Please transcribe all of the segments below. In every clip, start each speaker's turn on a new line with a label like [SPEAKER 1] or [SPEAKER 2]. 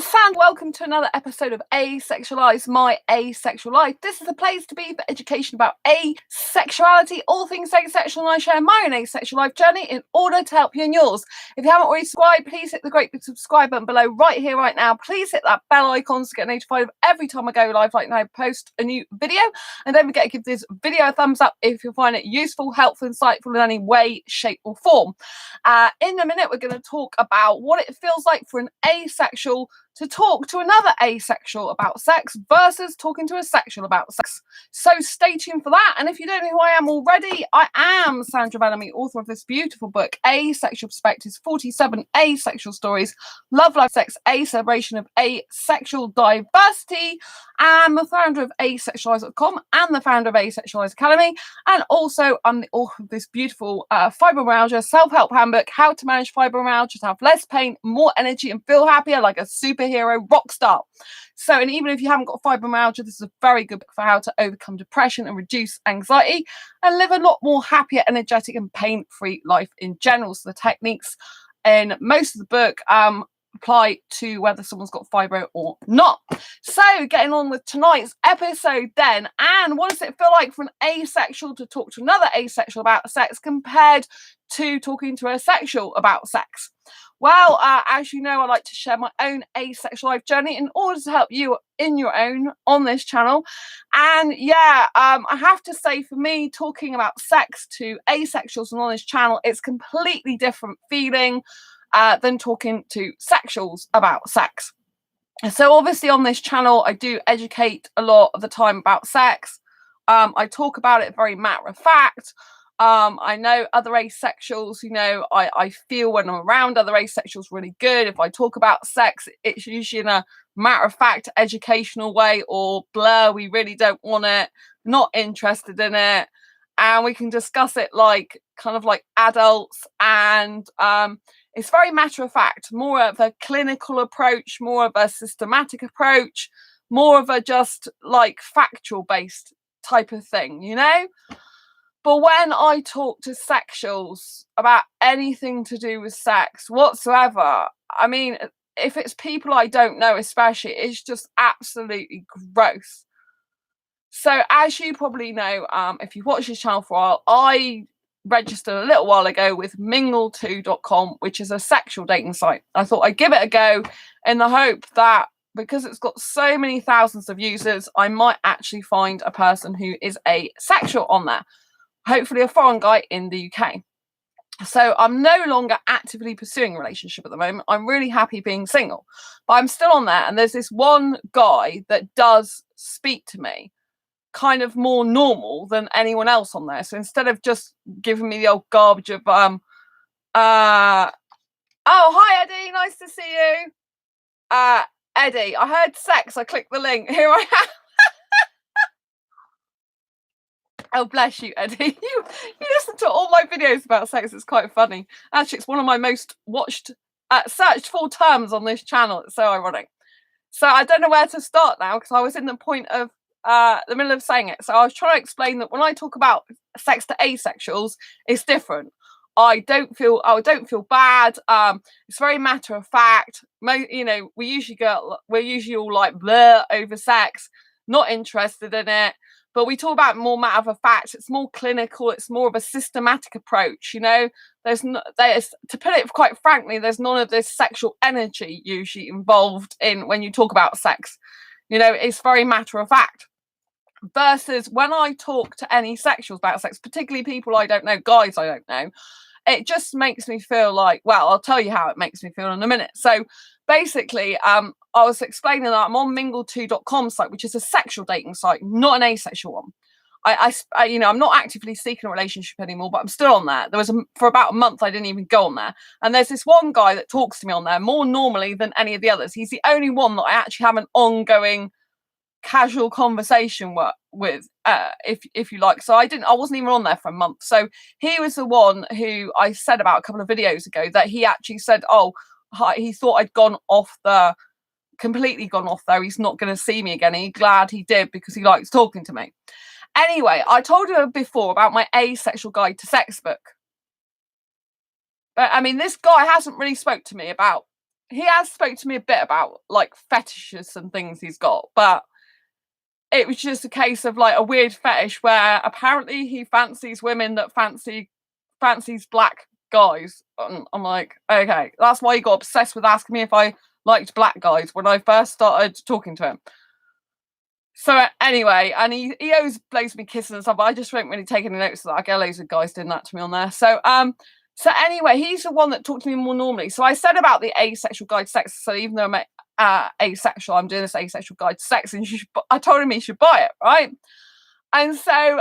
[SPEAKER 1] Sand, welcome to another episode of Asexualized, my asexual life. This is a place to be for education about asexuality, all things asexual, and I share my own asexual life journey in order to help you in yours. If you haven't already subscribed, please hit the great big subscribe button below right here, right now. Please hit that bell icon to get notified of every time I go live, like now I post a new video. And don't forget to give this video a thumbs up if you find it useful, helpful, insightful in any way, shape, or form. In a minute, we're going to talk about what it feels like for an asexual to talk to another asexual about sex versus talking to a sexual about sex. So stay tuned for that. And if you don't know who I am already, I am Sandra Bellamy, author of this beautiful book, Asexual Perspectives, 47 Asexual Stories, Love, Life, Sex, A Celebration of Asexual Diversity. I'm the founder of asexualise.com and the founder of Asexualised Academy. And also I'm the author of this beautiful fibromyalgia self-help handbook, How to Manage Fibromyalgia to Have Less Pain, More Energy and Feel Happier Like a Superhero Rock Star. So, and even if you haven't got fibromyalgia, this is a very good book for how to overcome depression and reduce anxiety and live a lot more happier, energetic and pain-free life in general. So the techniques in most of the book apply to whether someone's got fibro or not. So getting on with tonight's episode then, and what does it feel like for an asexual to talk to another asexual about sex compared to talking to a sexual about sex? Well, as you know, I like to share my own asexual life journey in order to help you in your own on this channel. And yeah, I have to say, for me, talking about sex to asexuals and on this channel, it's completely different feeling than talking to sexuals about sex. So obviously on this channel, I do educate a lot of the time about sex. I talk about it very matter of fact. I know other asexuals, you know, I feel when I'm around other asexuals really good. If I talk about sex, it's usually in a matter of fact, educational way, or blur, we really don't want it, not interested in it. And we can discuss it like kind of like adults, and it's very matter of fact, more of a clinical approach, more of a systematic approach, more of a just like factual based type of thing, you know? But when I talk to sexuals about anything to do with sex whatsoever, I mean, if it's people I don't know especially, it's just absolutely gross. So as you probably know, if you've watched this channel for a while, I registered a little while ago with mingle2.com, which is a sexual dating site. I thought I'd give it a go in the hope that because it's got so many thousands of users, I might actually find a person who is asexual on there. Hopefully a foreign guy in the UK. So I'm no longer actively pursuing a relationship at the moment. I'm really happy being single, but I'm still on there. And there's this one guy that does speak to me kind of more normal than anyone else on there. So instead of just giving me the old garbage of oh, hi Eddie, nice to see you. Eddie, I heard sex, I clicked the link, here I am. Oh, bless you, Eddie. You listen to all my videos about sex. It's quite funny. Actually, it's one of my most watched, searched for terms on this channel. It's so ironic. So I don't know where to start now because I was in the point of the middle of saying it. So I was trying to explain that when I talk about sex to asexuals, it's different. I don't feel bad. It's very matter of fact. You know, we're usually all like blur over sex, not interested in it. But we talk about more matter of fact. It's more clinical. It's more of a systematic approach. You know, there's to put it quite frankly, there's none of this sexual energy usually involved in when you talk about sex. You know, it's very matter of fact. Versus when I talk to any sexuals about sex, particularly people I don't know, guys I don't know, it just makes me feel like, well, I'll tell you how it makes me feel in a minute. So basically, I was explaining that I'm on mingle2.com site, which is a sexual dating site, not an asexual one. I you know, I'm not actively seeking a relationship anymore, but I'm still on there. There was for about a month I didn't even go on there, and there's this one guy that talks to me on there more normally than any of the others. He's the only one that I actually have an ongoing casual conversation with, if you like. So I wasn't even on there for a month. So he was the one who I said about a couple of videos ago that he actually said, oh, he thought I'd completely gone off there. He's not going to see me again. And he's glad he did because he likes talking to me. Anyway, I told you before about my asexual guide to sex book. But I mean, this guy hasn't really spoke to me about he has spoke to me a bit about like fetishes and things he's got, but it was just a case of like a weird fetish where apparently he fancies women that fancies black guys. I'm like, okay, that's why he got obsessed with asking me if I liked black guys when I first started talking to him. So anyway, and he always blows me kisses and stuff, but I just won't really take any notice of that. I get loads of guys doing that to me on there. So anyway, he's the one that talked to me more normally. So I said about the asexual guide to sex. So even though I'm asexual, I'm doing this asexual guide to sex, and I told him he should buy it, right? And so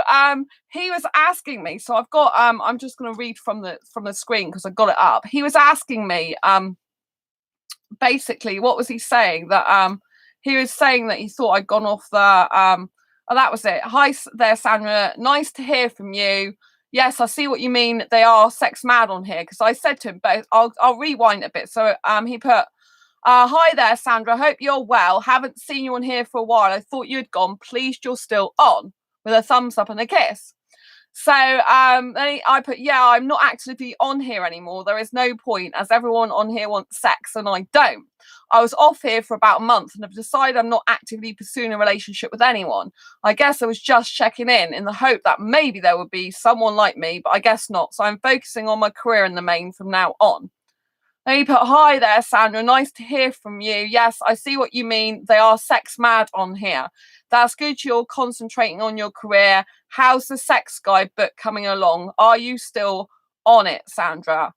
[SPEAKER 1] he was asking me. So I've got I'm just going to read from the screen because I got it up. He was asking me basically what was he saying that he was saying that he thought I'd gone off the oh, that was it. Hi there, Sandra. Nice to hear from you. Yes, I see what you mean. They are sex mad on here because I said to him, but I'll rewind a bit. So he put, hi there, Sandra. Hope you're well. Haven't seen you on here for a while. I thought you'd gone. Pleased you're still on, with a thumbs up and a kiss. So I put, yeah, I'm not actively on here anymore. There is no point as everyone on here wants sex and I don't. I was off here for about a month and have decided I'm not actively pursuing a relationship with anyone. I guess I was just checking in the hope that maybe there would be someone like me, but I guess not. So I'm focusing on my career in the main from now on. Then you put, hi there, Sandra. Nice to hear from you. Yes, I see what you mean. They are sex mad on here. That's good. You're concentrating on your career. How's the sex guide book coming along? Are you still on it, Sandra?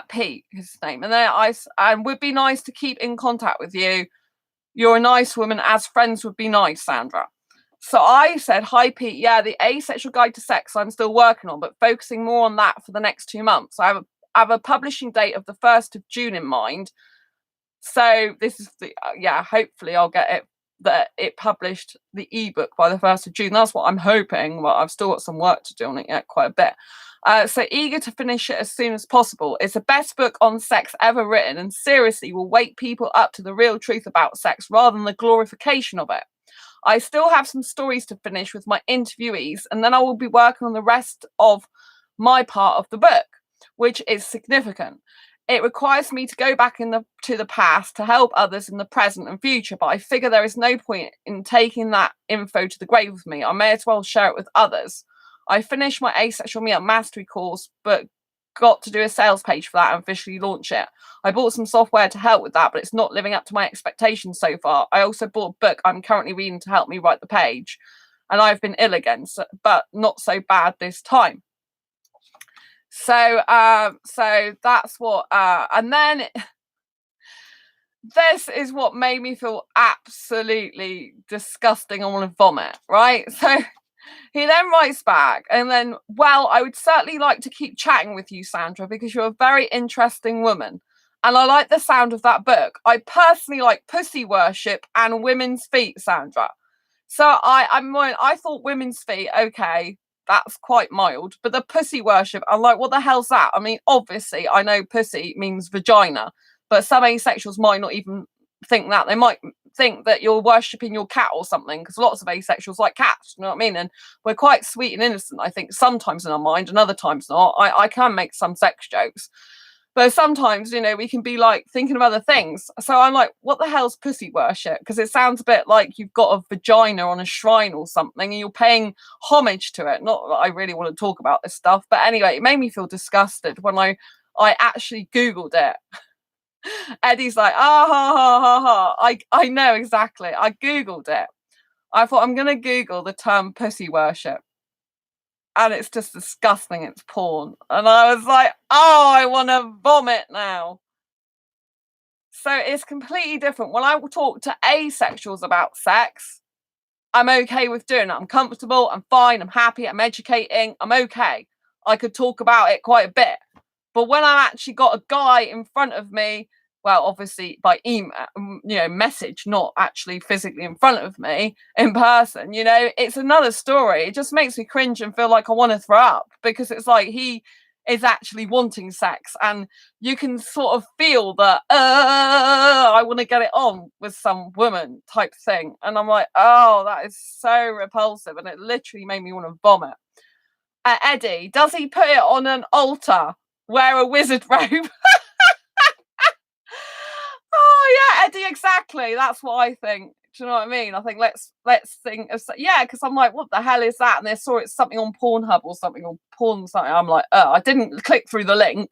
[SPEAKER 1] Pete, his name. And then and would be nice to keep in contact with you. You're a nice woman. As friends would be nice, Sandra. So I said, hi, Pete. Yeah, the asexual guide to sex I'm still working on, but focusing more on that for the next 2 months. I have a publishing date of the 1st of June in mind. So this is the hopefully I'll get it published, the ebook, by the 1st of June. That's what I'm hoping. Well, I've still got some work to do on it yet, quite a bit. So eager to finish it as soon as possible. It's the best book on sex ever written, and seriously will wake people up to the real truth about sex rather than the glorification of it. I still have some stories to finish with my interviewees, and then I will be working on the rest of my part of the book, which is significant. It requires me to go back to the past to help others in the present and future, but I figure there is no point in taking that info to the grave with me. I may as well share it with others. I finished my asexual meetup mastery course, but got to do a sales page for that and officially launch it. I bought some software to help with that, but it's not living up to my expectations so far. I also bought a book I'm currently reading to help me write the page, and I've been ill again, but not so bad this time. So that's what and then this is what made me feel absolutely disgusting. I want to vomit, right? So he then writes back and then, well, I would certainly like to keep chatting with you, Sandra, because you're a very interesting woman. And I like the sound of that book. I personally like pussy worship and women's feet, Sandra. So I thought women's feet, okay, that's quite mild. But the pussy worship, I'm like, what the hell's that? I mean, obviously, I know pussy means vagina, but some asexuals might not even think that. They might think that you're worshipping your cat or something, because lots of asexuals like cats, you know what I mean? And we're quite sweet and innocent, I think, sometimes in our mind and other times not. I can make some sex jokes. But sometimes, you know, we can be like thinking of other things. So I'm like, what the hell's pussy worship? Because it sounds a bit like you've got a vagina on a shrine or something and you're paying homage to it. Not that I really want to talk about this stuff. But anyway, it made me feel disgusted when I actually Googled it. Eddie's like, ah, ha, ha, ha, ha. I know exactly. I Googled it. I thought I'm going to Google the term pussy worship. And it's just disgusting. It's porn. And I was like, oh, I want to vomit now. So it's completely different. When I talk to asexuals about sex, I'm okay with doing it. I'm comfortable. I'm fine. I'm happy. I'm educating. I'm okay. I could talk about it quite a bit. But when I've actually got a guy in front of me, well, obviously by email, message, not actually physically in front of me in person, it's another story. It just makes me cringe and feel like I want to throw up, because it's like he is actually wanting sex and you can sort of feel that I want to get it on with some woman type thing. And I'm like, oh, that is so repulsive. And it literally made me want to vomit. Eddie, does he put it on an altar? Wear a wizard robe? Eddie, exactly. That's what I think. Do you know what I mean? I think let's think of, yeah, because I'm like, what the hell is that? And they saw it's something on Pornhub or something, or porn something. I'm like, I didn't click through the link.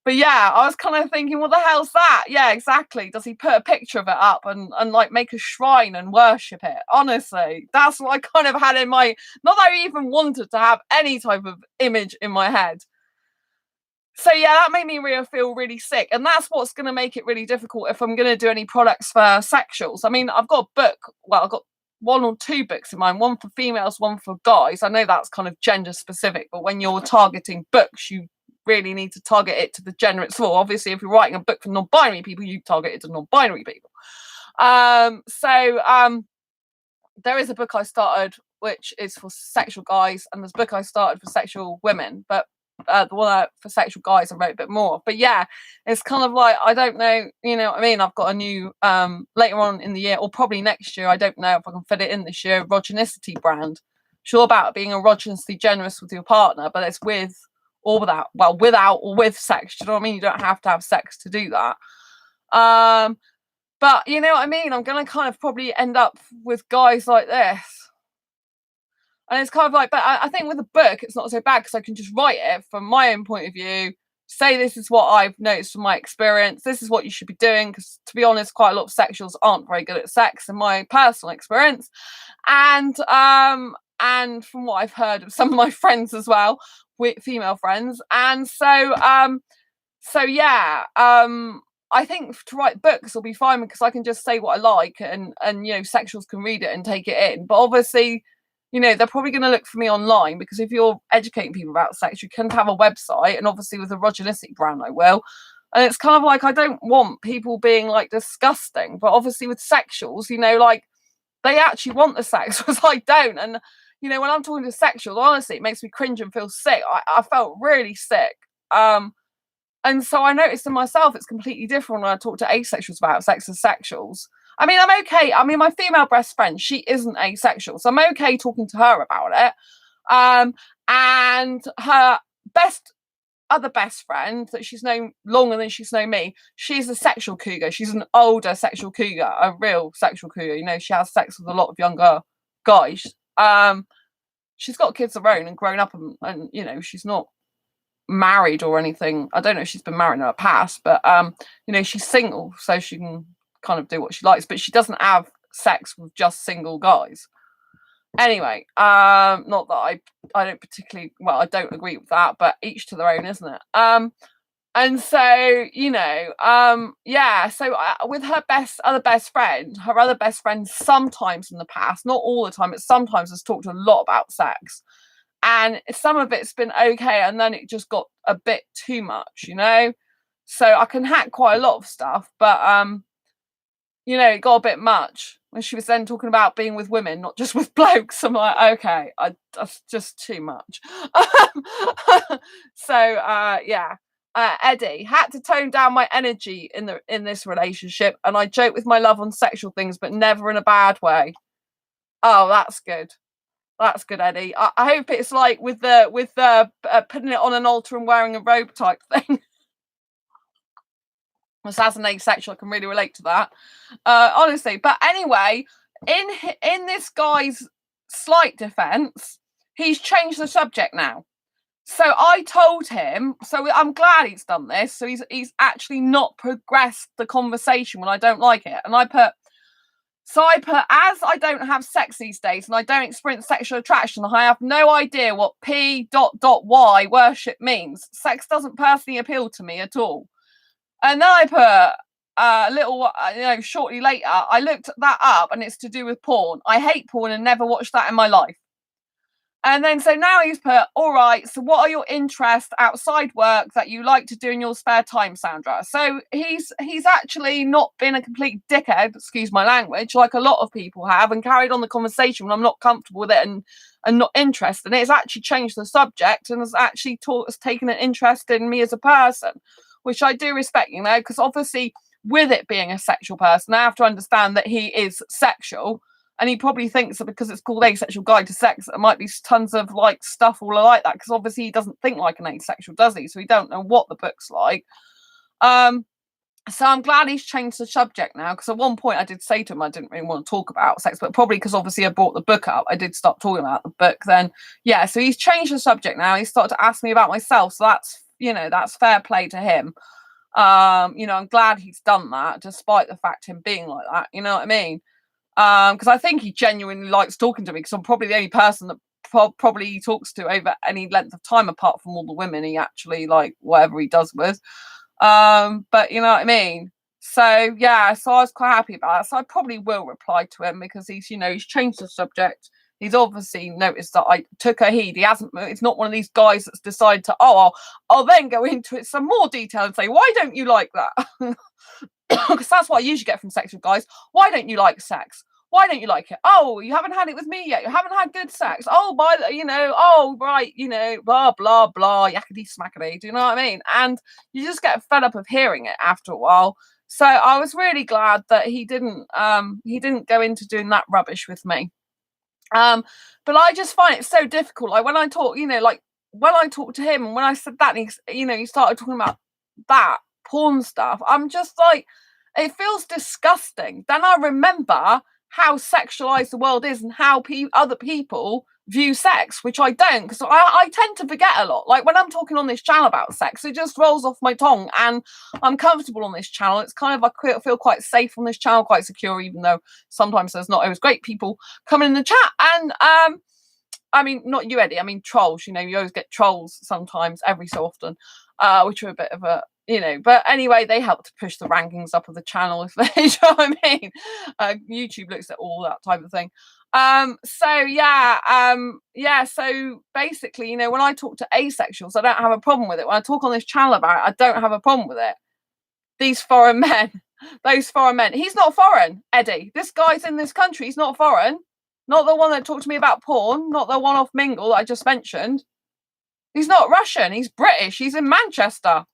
[SPEAKER 1] But yeah, I was kind of thinking, what the hell's that? Yeah, exactly. Does he put a picture of it up and like make a shrine and worship it? Honestly, that's what I kind of had in my, not that I even wanted to have any type of image in my head. So yeah, that made me feel really sick. And that's what's going to make it really difficult if I'm going to do any products for sexuals. I mean, I've got a book. Well, I've got 1 or 2 books in mind, one for females, one for guys. I know that's kind of gender specific, but when you're targeting books, you really need to target it to the gender it's for. Obviously, if you're writing a book for non-binary people, you target it to non-binary people. There is a book I started which is for sexual guys, and there's a book I started for sexual women, but the one for sexual guys I wrote a bit more. But yeah, it's kind of like, I don't know, you know what I mean? I've got a new later on in the year, or probably next year, I don't know if I can fit it in this year, erogenicity brand. Sure about being erogenically generous with your partner, but it's with or without, well, without or with sex. Do you know what I mean? You don't have to have sex to do that. But you know what I mean? I'm going to kind of probably end up with guys like this. And it's kind of like, but I think with a book, it's not so bad because I can just write it from my own point of view, say this is what I've noticed from my experience, this is what you should be doing, because to be honest, quite a lot of sexuals aren't very good at sex in my personal experience. And from what I've heard of some of my friends as well, with female friends. And so yeah, I think to write books will be fine because I can just say what I like, and you know, sexuals can read it and take it in. But obviously, you know, they're probably going to look for me online, because if you're educating people about sex, you can have a website, and obviously with a erogenicity brand I will. And it's kind of like, I don't want people being like disgusting, but obviously with sexuals, you know, like they actually want the sex, whereas I don't. And you know, when I'm talking to sexuals, honestly, it makes me cringe and feel sick. I felt really sick. And so I noticed in myself it's completely different when I talk to asexuals about sex as sexuals. I mean, I'm okay. I mean, my female best friend, she isn't asexual, so I'm okay talking to her about it. And her other best friend that she's known longer than she's known me, she's a sexual cougar. She's an older sexual cougar, a real sexual cougar. You know, she has sex with a lot of younger guys. She's got kids of her own and grown up, and you know, she's not married or anything. I don't know if she's been married in her past, but you know, she's single, so she can kind of do what she likes, but she doesn't have sex with just single guys. Anyway, not that I don't particularly, well, I don't agree with that, but each to their own, isn't it? And so, you know, yeah, so with her other best friend, sometimes in the past, not all the time, but sometimes has talked a lot about sex. And some of it's been okay, and then it just got a bit too much, you know? So I can hack quite a lot of stuff, but you know, it got a bit much when she was then talking about being with women, not just with blokes. I'm like, okay, that's just too much. So yeah. Eddie, had to tone down my energy in this relationship, and I joke with my love on sexual things, but never in a bad way. Oh, that's good. That's good, Eddie. I hope it's like with the putting it on an altar and wearing a robe type thing. As an asexual, I can really relate to that, honestly. But anyway, in this guy's slight defense, he's changed the subject now. So I told him, so I'm glad he's done this. So he's actually not progressed the conversation when I don't like it. And I put, as I don't have sex these days and I don't experience sexual attraction, I have no idea what P.Y worship means. Sex doesn't personally appeal to me at all. And then I put a little, you know, shortly later, I looked that up and it's to do with porn. I hate porn and never watched that in my life. And then so now he's put, all right, so what are your interests outside work that you like to do in your spare time, Sandra? So he's actually not been a complete dickhead, excuse my language, like a lot of people have, and carried on the conversation when I'm not comfortable with it and not interested. And it's actually changed the subject and has actually taken an interest in me as a person, which I do respect, you know, because obviously with it being a sexual person, I have to understand that he is sexual. And he probably thinks that because it's called Asexual Guide to Sex, there might be tons of like stuff all like that. Because obviously he doesn't think like an asexual, does he? So he don't know what the book's like. So I'm glad he's changed the subject now, because at one point I did say to him I didn't really want to talk about sex, but probably because obviously I brought the book up, I did start talking about the book then. Yeah, so he's changed the subject now. He's started to ask me about myself, so that's, that's fair play to him. I'm glad he's done that, despite the fact him being like that, you know what I mean? Because I think he genuinely likes talking to me, because I'm probably the only person that probably he talks to over any length of time, apart from all the women he actually, like, whatever he does with. But you know what I mean? So yeah, so I was quite happy about that. So I probably will reply to him, because he's changed the subject. He's obviously noticed that I took a heed. He hasn't. It's not one of these guys that's decided to, I'll then go into it some more detail and say, why don't you like that? Because that's what I usually get from sexual guys. Why don't you like sex? Why don't you like it? Oh, you haven't had it with me yet. You haven't had good sex. Oh, right, blah, blah, blah, yakety smackety. Do you know what I mean? And you just get fed up of hearing it after a while. So I was really glad that he didn't go into doing that rubbish with me. But I just find it so difficult. Like when I talk, when I talked to him, and when I said that, and he started talking about that porn stuff, I'm just like, it feels disgusting. Then I remember how sexualized the world is and how other people view sex, which I don't, because I tend to forget a lot. Like when I'm talking on this channel about sex, it just rolls off my tongue, and I'm comfortable on this channel. It's kind of, I feel quite safe on this channel, quite secure, even though sometimes there's not always great people coming in the chat. And I mean, not you, Eddie, I mean trolls. You always get trolls sometimes, every so often, which are a bit of a, but anyway, they help to push the rankings up of the channel, if they, you know what I mean? YouTube looks at all that type of thing. So basically, when I talk to asexuals, I don't have a problem with it. When I talk on this channel about it, I don't have a problem with it. These foreign men, those foreign men. He's not foreign, Eddie. This guy's in this country. He's not foreign. Not the one that talked to me about porn. Not the one off Mingle that I just mentioned. He's not Russian. He's British. He's in Manchester.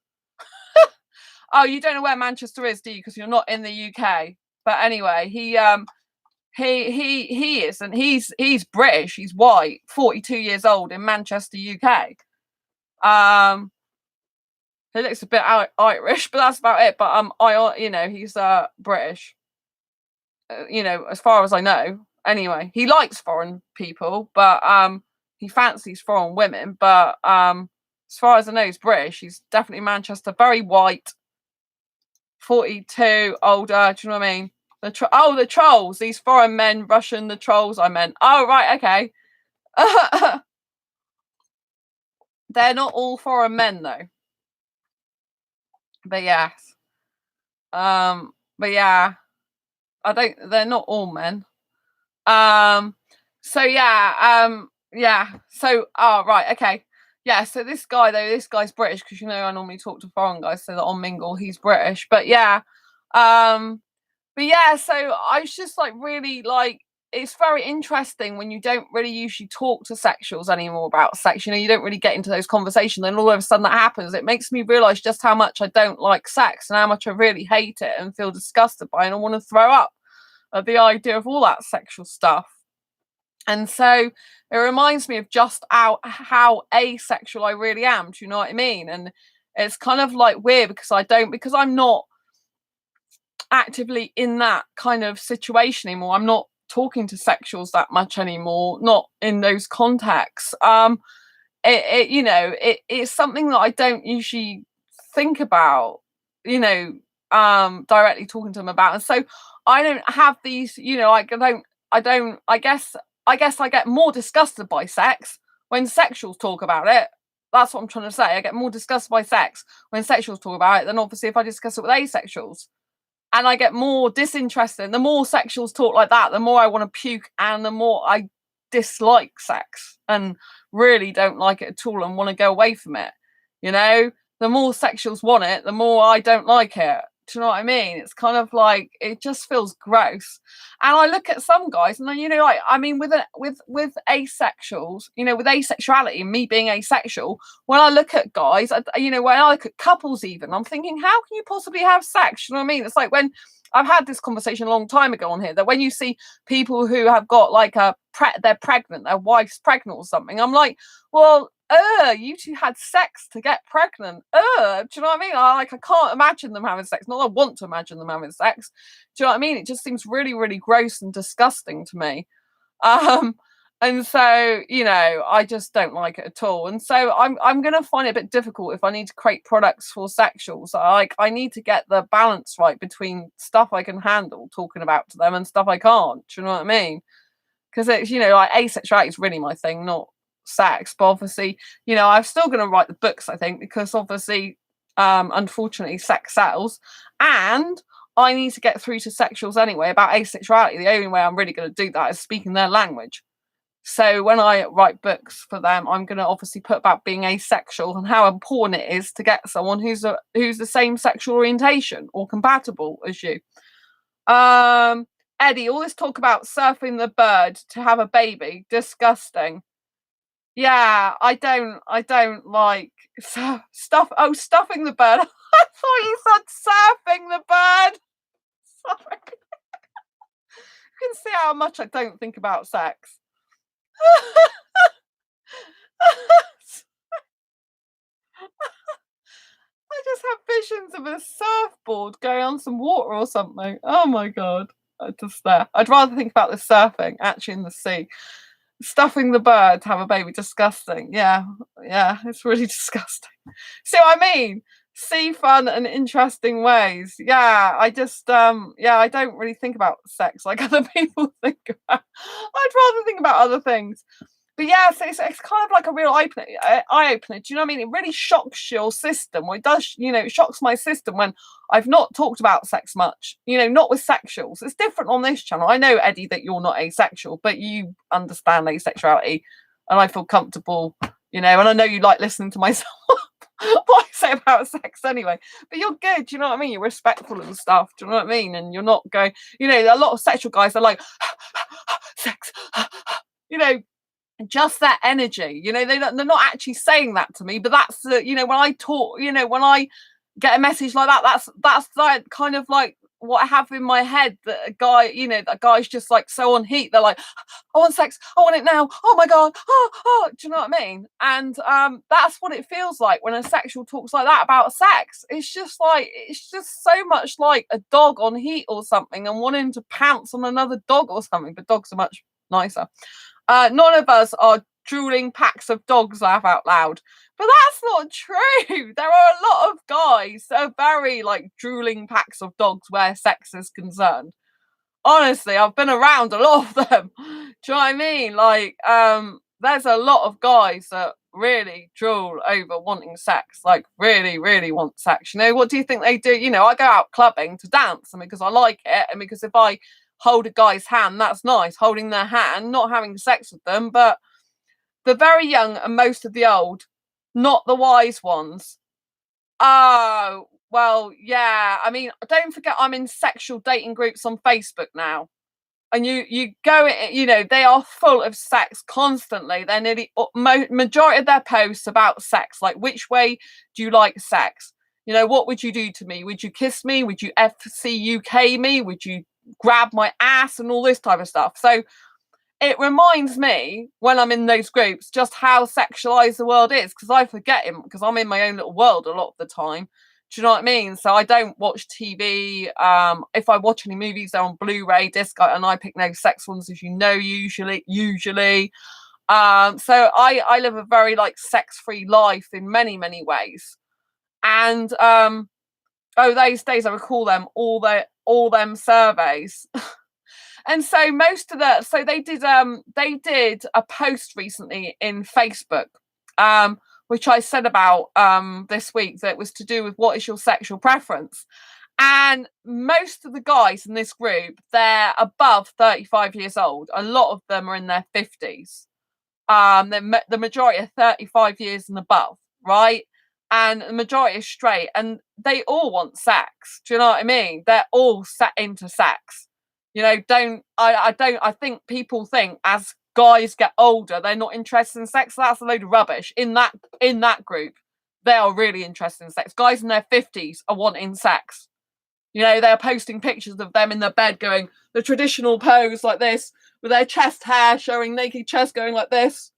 [SPEAKER 1] Oh, you don't know where Manchester is, do you? Because you're not in the UK. But anyway, he is, and he's British. He's white, 42 years old, in Manchester, UK. He looks a bit Irish, but that's about it. But he's British. As far as I know. Anyway, he likes foreign people, but he fancies foreign women. But as far as I know, he's British. He's definitely Manchester, very white. 42, older, do you know what I mean? The trolls, these foreign men, Russian, the trolls I meant. Oh, right, okay. They're not all foreign men, though. But yes. But yeah. They're not all men. So right, okay. Yeah, so this guy's British, because I normally talk to foreign guys, so that on Mingle he's British. But yeah, so I was just like, really, like, it's very interesting when you don't really usually talk to sexuals anymore about sex. You don't really get into those conversations, and all of a sudden that happens. It makes me realize just how much I don't like sex and how much I really hate it and feel disgusted by it, and I want to throw up at the idea of all that sexual stuff. And so it reminds me of just how asexual I really am. Do you know what I mean? And it's kind of like weird, because I'm not actively in that kind of situation anymore. I'm not talking to sexuals that much anymore, not in those contexts. It's something that I don't usually think about, directly talking to them about. And so I don't have these, I guess I get more disgusted by sex when sexuals talk about it. That's what I'm trying to say. I get more disgusted by sex when sexuals talk about it than obviously if I discuss it with asexuals. And I get more disinterested. The more sexuals talk like that, the more I want to puke, and the more I dislike sex and really don't like it at all and want to go away from it. The more sexuals want it, the more I don't like it. Do you know what I mean? It's kind of like, it just feels gross. And I look at some guys, and with asexuals, with asexuality and me being asexual, when I look at guys, when I look at couples even, I'm thinking, how can you possibly have sex? You know what I mean? It's like, when I've had this conversation a long time ago on here, that when you see people who have got like they're pregnant, their wife's pregnant or something, I'm like, well, you two had sex to get pregnant. Do you know what I mean? I can't imagine them having sex. Not that I want to imagine them having sex. Do you know what I mean? It just seems really, really gross and disgusting to me. Um, and so, I just don't like it at all. And so I'm gonna find it a bit difficult if I need to create products for sexuals. I need to get the balance right between stuff I can handle talking about to them and stuff I can't. Do you know what I mean? Because it's, like asexuality is really my thing, not sex. But obviously, I'm still gonna write the books, I think, because obviously, unfortunately, sex sells. And I need to get through to sexuals anyway about asexuality. The only way I'm really going to do that is speaking their language. So when I write books for them, I'm going to obviously put about being asexual and how important it is to get someone who's the same sexual orientation or compatible as you. Eddie, all this talk about surfing the bird to have a baby, disgusting. Yeah, I don't like stuffing the bird. I thought you said surfing the bird. Sorry. You can see how much I don't think about sex. I just have visions of a surfboard going on some water or something. Oh my god. I'd rather think about the surfing actually in the sea. Stuffing the bird to have a baby, disgusting. Yeah, it's really disgusting. See what I mean? See fun and interesting ways. Yeah, I just I don't really think about sex like other people think about. I'd rather think about other things. But yeah, so it's kind of like a real eye opener. Do you know what I mean? It really shocks your system. Well, it does, it shocks my system when I've not talked about sex much, not with sexuals. It's different on this channel. I know, Eddie, that you're not asexual, but you understand asexuality and I feel comfortable, and I know you like listening to myself what I say about sex anyway. But you're good, do you know what I mean? You're respectful and stuff, do you know what I mean? And you're not going, a lot of sexual guys are like, sex, just that energy, they're not actually saying that to me, but that's when I talk, when I get a message like that, that's like kind of like what I have in my head, that a guy, that guy's just like so on heat. They're like, I want sex, I want it now, oh my god, oh, do you know what I mean? And that's what it feels like when a sexual talks like that about sex. It's just so much like a dog on heat or something and wanting to pounce on another dog or something, but dogs are much nicer. None of us are drooling packs of dogs, laugh out loud. But that's not true. There are a lot of guys that are very like drooling packs of dogs where sex is concerned. Honestly, I've been around a lot of them. Do you know what I mean? Like, there's a lot of guys that really drool over wanting sex, like really, really want sex. What do you think they do? I go out clubbing to dance, and because I like it, and because if I hold a guy's hand, that's nice, holding their hand, not having sex with them, but the very young and most of the old, not the wise ones. Oh, well, yeah. I mean, don't forget I'm in sexual dating groups on Facebook now. And you go, they are full of sex constantly. They're nearly majority of their posts about sex, like which way do you like sex? What would you do to me? Would you kiss me? Would you FCUK me? Would you grab my ass and all this type of stuff? So it reminds me when I'm in those groups just how sexualized the world is, because I forget him because I'm in my own little world a lot of the time. Do you know what I mean? So I don't watch TV. If I watch any movies, they're on Blu-ray disc, and I pick no sex ones, as you know, usually. So I live a very like sex-free life in many, many ways. And those days I recall them all them surveys. And so they did a post recently in Facebook, which I said about this week, that was to do with what is your sexual preference. And most of the guys in this group, they're above 35 years old. A lot of them are in their 50s. The majority are 35 years and above, right? And the majority is straight, and they all want sex. Do you know what I mean? They're all set into sex. I think people think as guys get older, they're not interested in sex. That's a load of rubbish. In that group, they are really interested in sex. Guys in their 50s are wanting sex. They're posting pictures of them in their bed going the traditional pose like this, with their chest hair showing naked chest going like this.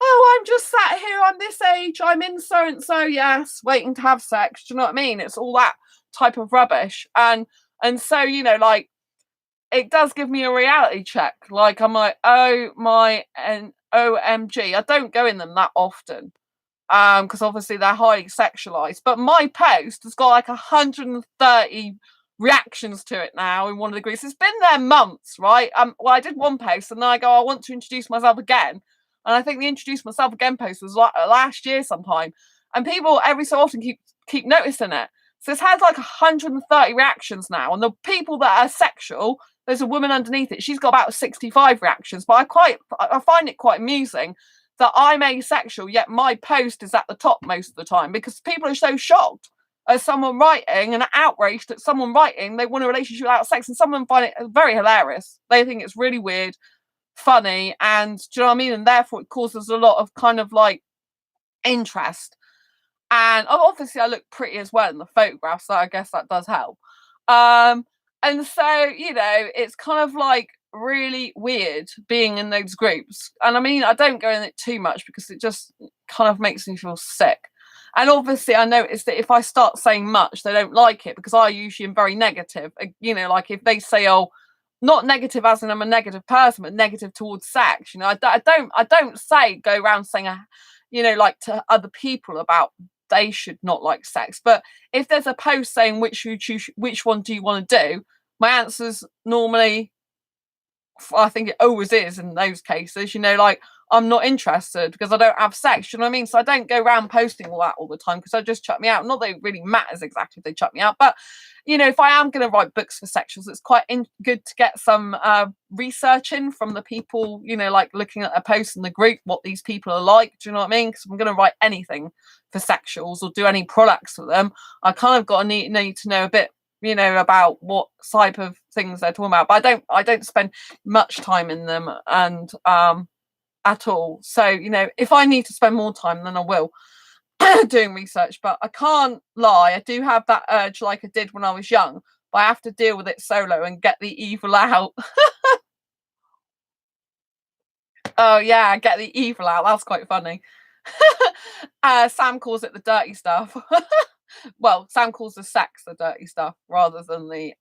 [SPEAKER 1] oh, I'm just sat here, I'm this age, I'm in so and so, yes, waiting to have sex. Do you know what I mean? It's all that type of rubbish. And so, you know, like, it does give me a reality check. Like, I'm like, oh my and OMG. I don't go in them that often. Because obviously they're highly sexualized. But my post has got like 130 reactions to it now in one of the groups. It's been there months, right? Well, I did one post and then I go, I want to introduce myself again. And I think the introduce myself again post was like last year sometime. And people every so often keep noticing it. So it's had like 130 reactions now. And the people that are sexual, there's a woman underneath it. She's got about 65 reactions. But I find it quite amusing that I'm asexual, yet my post is at the top most of the time because people are so shocked at someone writing and outraged at someone writing they want a relationship without sex, and some of them find it very hilarious. They think it's really weird, funny, and do you know what I mean? And therefore it causes a lot of kind of like interest. And obviously I look pretty as well in the photograph, so I guess that does help. And so, you know, it's kind of like really weird being in those groups. And I mean, I don't go in it too much because it just kind of makes me feel sick. And obviously I noticed that if I start saying much, they don't like it because I usually am very negative. You know, like if they say, oh, not negative as in I'm a negative person, but negative towards sex. You know, I don't say go around saying, you know, like to other people about they should not like sex. But if there's a post saying which one do you want to do, my answer's normally, I think it always is in those cases, you know, like I'm not interested because I don't have sex. You know what I mean? So I don't go around posting all that all the time because I just shut me out. Not that it really matters exactly if they shut me out, but you know, if I am going to write books for sexuals, it's quite good to get some research in from the people, you know, like looking at a post in the group, what these people are like. Do you know what I mean? Because I'm going to write anything for sexuals or do any products for them, I kind of got to need to know a bit, you know, about what type of things they're talking about. But I don't spend much time in them and at all. So, you know, if I need to spend more time, then I will doing research. But I can't lie, I do have that urge like I did when I was young, but I have to deal with it solo and get the evil out. Oh yeah, get the evil out. That's quite funny. Sam calls it the dirty stuff. Well, Sam calls the sex the dirty stuff rather than the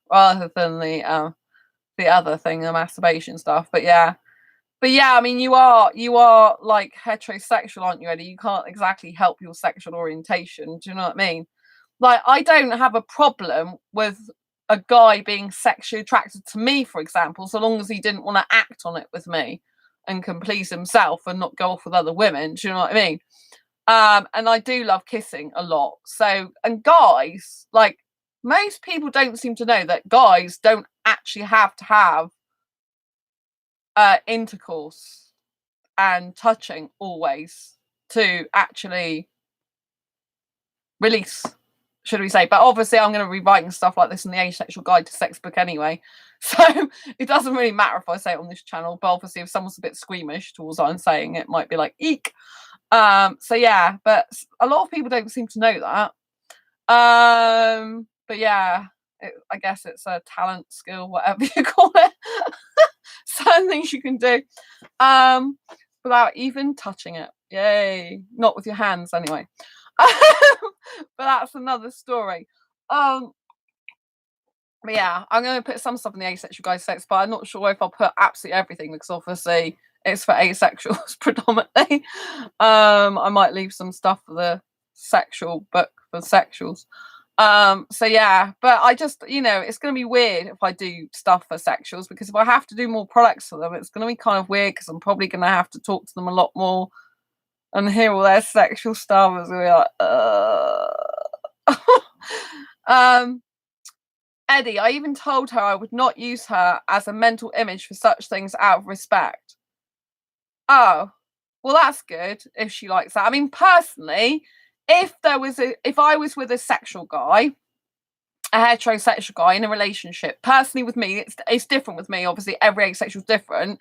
[SPEAKER 1] the other thing, the masturbation stuff. But yeah. But yeah, I mean, you are like heterosexual, aren't you, Eddie? You can't exactly help your sexual orientation. Do you know what I mean? Like, I don't have a problem with a guy being sexually attracted to me, for example, so long as he didn't want to act on it with me and can please himself and not go off with other women. Do you know what I mean? And I do love kissing a lot. So, and guys, like most people don't seem to know that guys don't actually have to have intercourse and touching always to actually release, should we say. But obviously I'm going to be writing stuff like this in the Asexual Guide to Sex book anyway, so it doesn't really matter if I say it on this channel. But obviously if someone's a bit squeamish towards what I'm saying, it might be like eek. So yeah, but a lot of people don't seem to know that. But yeah, I guess it's a talent, skill, whatever you call it. Certain things you can do without even touching it. Yay. Not with your hands anyway. But that's another story. But yeah, I'm going to put some stuff in the Asexual Guide to Sex, but I'm not sure if I'll put absolutely everything because obviously it's for asexuals predominantly. I might leave some stuff for the sexual book for sexuals. So yeah, but I just, you know, it's going to be weird if I do stuff for sexuals because if I have to do more products for them, it's going to be kind of weird because I'm probably going to have to talk to them a lot more and hear all their sexual stuff as we're like, Eddie, I even told her I would not use her as a mental image for such things out of respect. Oh, well, that's good if she likes that. I mean, personally, if I was with a sexual guy, a heterosexual guy in a relationship, personally with me, it's different with me. Obviously, every asexual is different.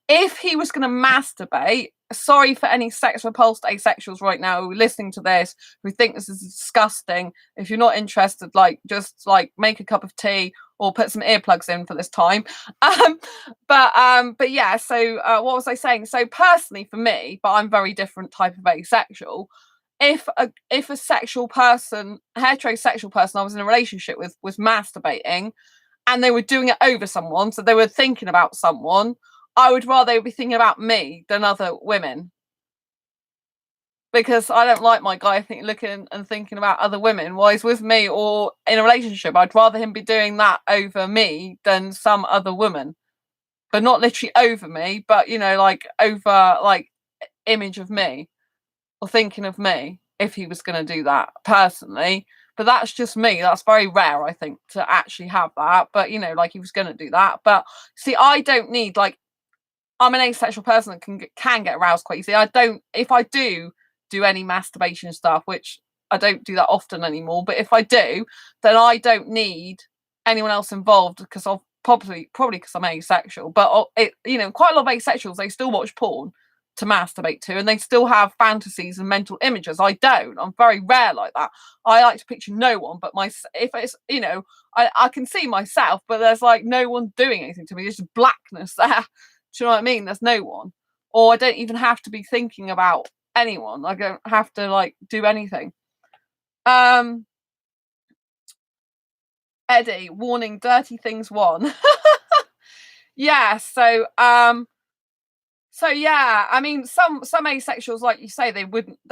[SPEAKER 1] If he was going to masturbate, sorry for any sex repulsed asexuals right now who are listening to this, who think this is disgusting. If you're not interested, like just like make a cup of tea or put some earplugs in for this time. But yeah. So what was I saying? So personally, for me, but I'm very different type of asexual. If a sexual person, a heterosexual person I was in a relationship with, was masturbating and they were doing it over someone, so they were thinking about someone, I would rather they be thinking about me than other women. Because I don't like my guy looking and thinking about other women while he's with me or in a relationship. I'd rather him be doing that over me than some other woman. But not literally over me, but like over like image of me or thinking of me if he was going to do that personally. But that's just me. That's very rare, I think, to actually have that. But like he was going to do that. But see, I don't need like I'm an asexual person that can get aroused quite easily. I don't if I do any masturbation stuff, which I don't do that often anymore. But if I do, then I don't need anyone else involved because I'll probably because I'm asexual. But quite a lot of asexuals, they still watch porn to masturbate to, and they still have fantasies and mental images. I don't. I'm very rare like that. I like to picture no one, but if it's I can see myself, but there's like no one doing anything to me. There's just blackness there. Do you know what I mean? There's no one, or I don't even have to be thinking about anyone. I don't have to like do anything. Eddie, warning, dirty things one. Yeah, so yeah, I mean some asexuals, like you say, they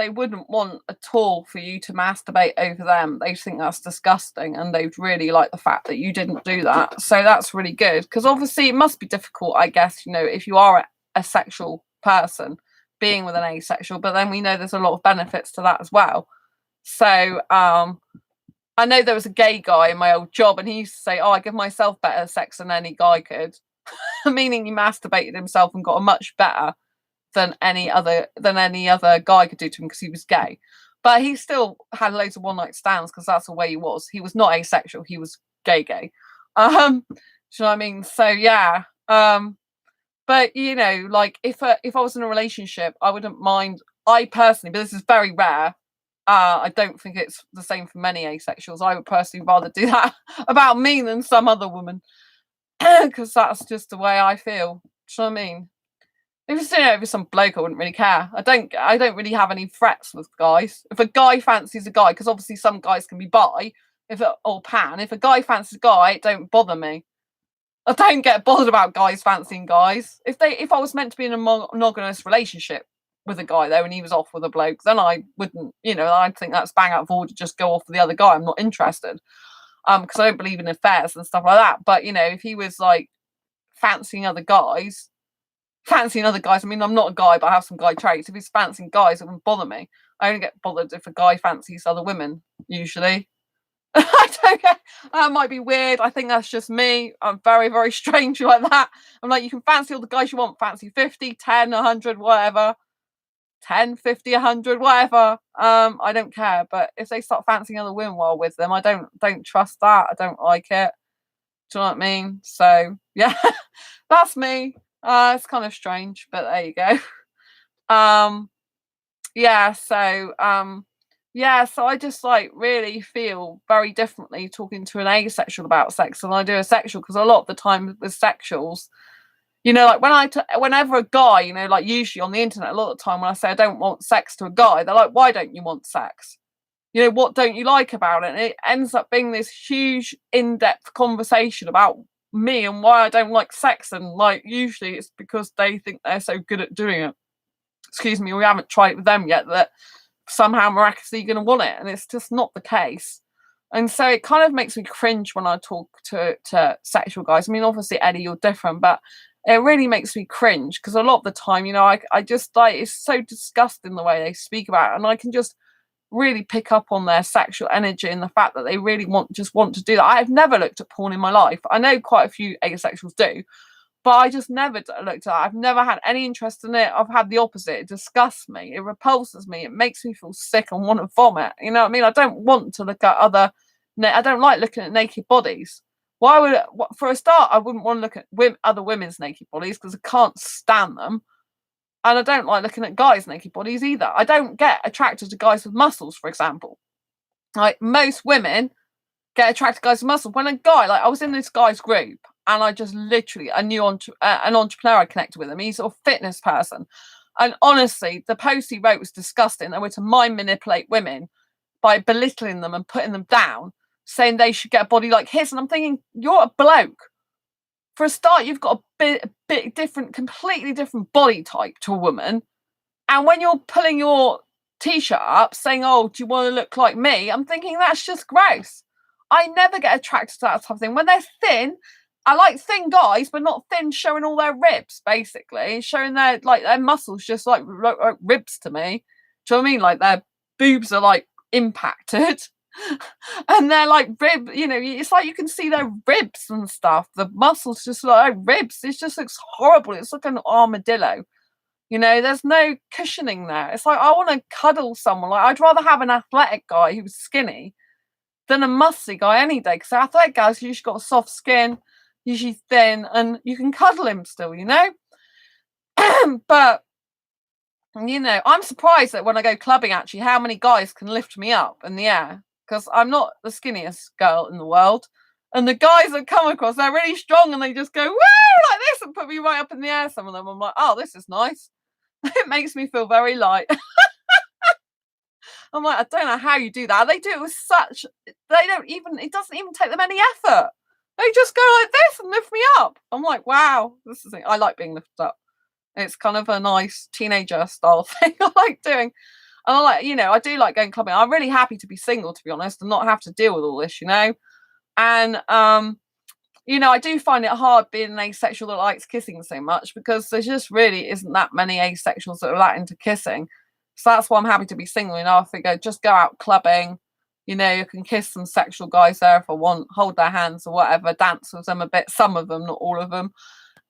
[SPEAKER 1] wouldn't want at all for you to masturbate over them. They think that's disgusting and they'd really like the fact that you didn't do that. So that's really good, because obviously it must be difficult, I guess, if you are a sexual person being with an asexual, but then we know there's a lot of benefits to that as well. So I know there was a gay guy in my old job and he used to say, oh, I give myself better sex than any guy could. Meaning he masturbated himself and got a much better than any other guy could do to him because he was gay. But he still had loads of one night stands because that's the way he was. He was not asexual, he was gay. Do you know what I mean? So yeah. But like if I was in a relationship, I wouldn't mind. I personally, but this is very rare. I don't think it's the same for many asexuals. I would personally rather do that about me than some other woman, because that's just the way I feel. Do you know what I mean? If it's over some bloke, I wouldn't really care. I don't really have any threats with guys. If a guy fancies a guy, because obviously some guys can be bi, or pan. If a guy fancies a guy, it don't bother me. I don't get bothered about guys fancying guys. If I was meant to be in a monogamous relationship with a guy though, and he was off with a bloke, then I wouldn't. I'd think that's bang out of order. Just go off with the other guy. I'm not interested. Because I don't believe in affairs and stuff like that. But if he was like fancying other guys. I mean, I'm not a guy, but I have some guy traits. If he's fancying guys, it wouldn't bother me. I only get bothered if a guy fancies other women, usually. I don't get, that might be weird. I think that's just me. I'm very, very strange like that. I'm like, you can fancy all the guys you want. Fancy 50, 10, 100, whatever. 10, 50, 100, whatever. I don't care. But if they start fancying other women while with them, I don't trust that. I don't like it. Do you know what I mean? So, yeah, that's me. It's kind of strange, but there you go. Yeah, so so I just like really feel very differently talking to an asexual about sex than I do a sexual, because a lot of the time with sexuals, like whenever a guy, like usually on the internet, a lot of the time when I say I don't want sex to a guy, they're like, why don't you want sex? What don't you like about it? And it ends up being this huge in-depth conversation about me and why I don't like sex, and like usually it's because they think they're so good at doing it. Excuse me, we haven't tried it with them yet, that somehow miraculously you're going to want it, and it's just not the case. And so it kind of makes me cringe when I talk to sexual guys. I mean, obviously Eddie, you're different, but it really makes me cringe because a lot of the time, I just like, it's so disgusting the way they speak about it, and I can just really pick up on their sexual energy and the fact that they really want to do that. I've never looked at porn in my life. I know quite a few asexuals do, but I just never looked at it. I've never had any interest in it. I've had the opposite. It disgusts me. It repulses me. It makes me feel sick and want to vomit. You know what I mean? I don't want to look at I don't like looking at naked bodies. Why would for a start, I wouldn't want to look at other women's naked bodies because I can't stand them. And I don't like looking at guys' naked bodies either. I don't get attracted to guys with muscles, for example. Like most women, get attracted to guys with muscles. When a guy, like I was in this guy's group and I just literally, I knew an entrepreneur I connected with him. He's a fitness person. And honestly, the post he wrote was disgusting. They were to mind manipulate women by belittling them and putting them down, saying they should get a body like his. And I'm thinking, you're a bloke. For a start, you've got a bit different, completely different body type to a woman. And when you're pulling your t-shirt up saying, oh, do you want to look like me? I'm thinking that's just gross. I never get attracted to that type of thing. When they're thin, I like thin guys, but not thin showing all their ribs, basically. Showing their muscles just like ribs to me. Do you know what I mean? Like their boobs are like impacted. And they're like rib, it's like you can see their ribs and stuff. The muscles just like ribs. It just looks horrible. It's like an armadillo. There's no cushioning there. It's like I want to cuddle someone. Like I'd rather have an athletic guy who's skinny than a muscly guy any day. Because athletic guys usually got soft skin, usually thin, and you can cuddle him still, But I'm surprised that when I go clubbing, actually, how many guys can lift me up in the air. Because I'm not the skinniest girl in the world. And the guys that come across, they're really strong and they just go, woo, like this and put me right up in the air. Some of them, I'm like, oh, this is nice. It makes me feel very light. I'm like, I don't know how you do that. They do it with it doesn't even take them any effort. They just go like this and lift me up. I'm like, wow, I like being lifted up. It's kind of a nice teenager style thing I like doing. And I do like going clubbing. I'm really happy to be single, to be honest, and not have to deal with all this, And, I do find it hard being an asexual that likes kissing so much because there just really isn't that many asexuals that are that into kissing. So that's why I'm happy to be single. I figure just go out clubbing. You can kiss some sexual guys there if I want, hold their hands or whatever, dance with them a bit, some of them, not all of them.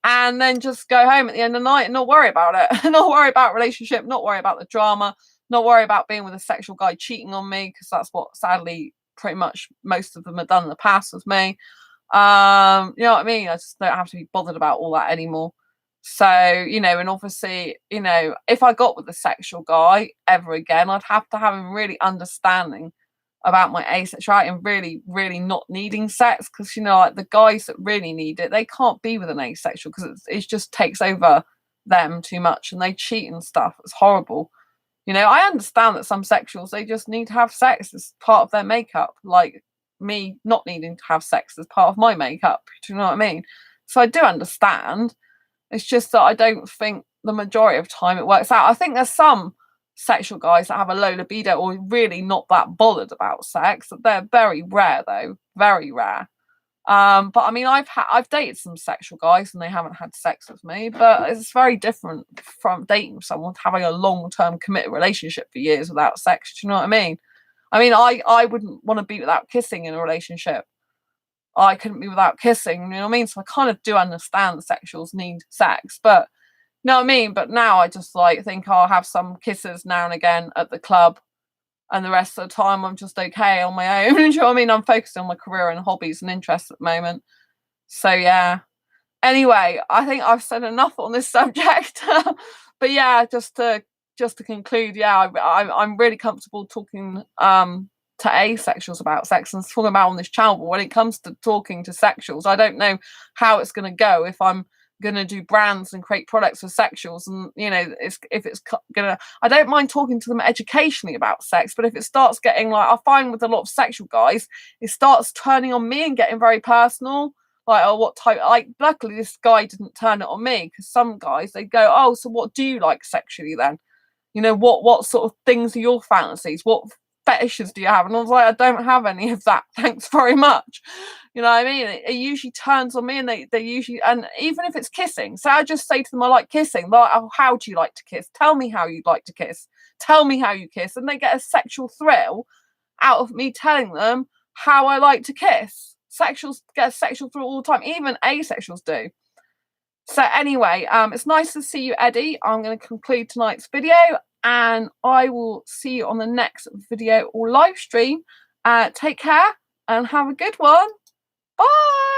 [SPEAKER 1] And then just go home at the end of the night and not worry about it. Not worry about relationship, not worry about the drama, not worry about being with a sexual guy cheating on me, because that's what sadly pretty much most of them have done in the past with me. You know what I mean? I just don't have to be bothered about all that anymore. So, and obviously, if I got with a sexual guy ever again, I'd have to have him really understanding about my asexuality and really, really not needing sex. Because, like the guys that really need it, they can't be with an asexual because it just takes over them too much and they cheat and stuff. It's horrible. I understand that some sexuals, they just need to have sex as part of their makeup. Like me not needing to have sex as part of my makeup. Do you know what I mean? So I do understand. It's just that I don't think the majority of time it works out. I think there's some sexual guys that have a low libido or really not that bothered about sex. They're very rare though, very rare. But I mean, I've dated some sexual guys and they haven't had sex with me, but it's very different from dating someone to having a long-term committed relationship for years without sex. Do you know what I mean? I wouldn't want to be without kissing in a relationship. I couldn't be without kissing, you know what I mean? So I kind of do understand the sexuals need sex, but you know what I mean? But now I just think I'll have some kisses now and again at the club, and the rest of the time I'm just okay on my own. Do you know what I mean? I'm focused on my career and hobbies and interests at the moment. So yeah. Anyway, I think I've said enough on this subject. But yeah, just to conclude, yeah, I'm really comfortable talking to asexuals about sex and talking about on this channel. But when it comes to talking to sexuals, I don't know how it's going to go if I'm going to do brands and create products for sexuals. And I don't mind talking to them educationally about sex, but if it starts getting I find with a lot of sexual guys, it starts turning on me and getting very personal. What type? Luckily this guy didn't turn it on me, because some guys, they go, oh, so what do you like sexually then? What sort of things are your fantasies? What fetishes do you have? And I was like, I don't have any of that, thanks very much. You know what I mean? It usually turns on me, and they usually, and even if it's kissing, so I just say to them, I like kissing. They're like, oh, how do you like to kiss? Tell me how you'd like to kiss. Tell me how you kiss. And they get a sexual thrill out of me telling them how I like to kiss. Sexuals get a sexual thrill all the time, even asexuals do. So anyway, it's nice to see you, Eddie. I'm going to conclude tonight's video, and I will see you on the next video or live stream. Take care and have a good one. Bye.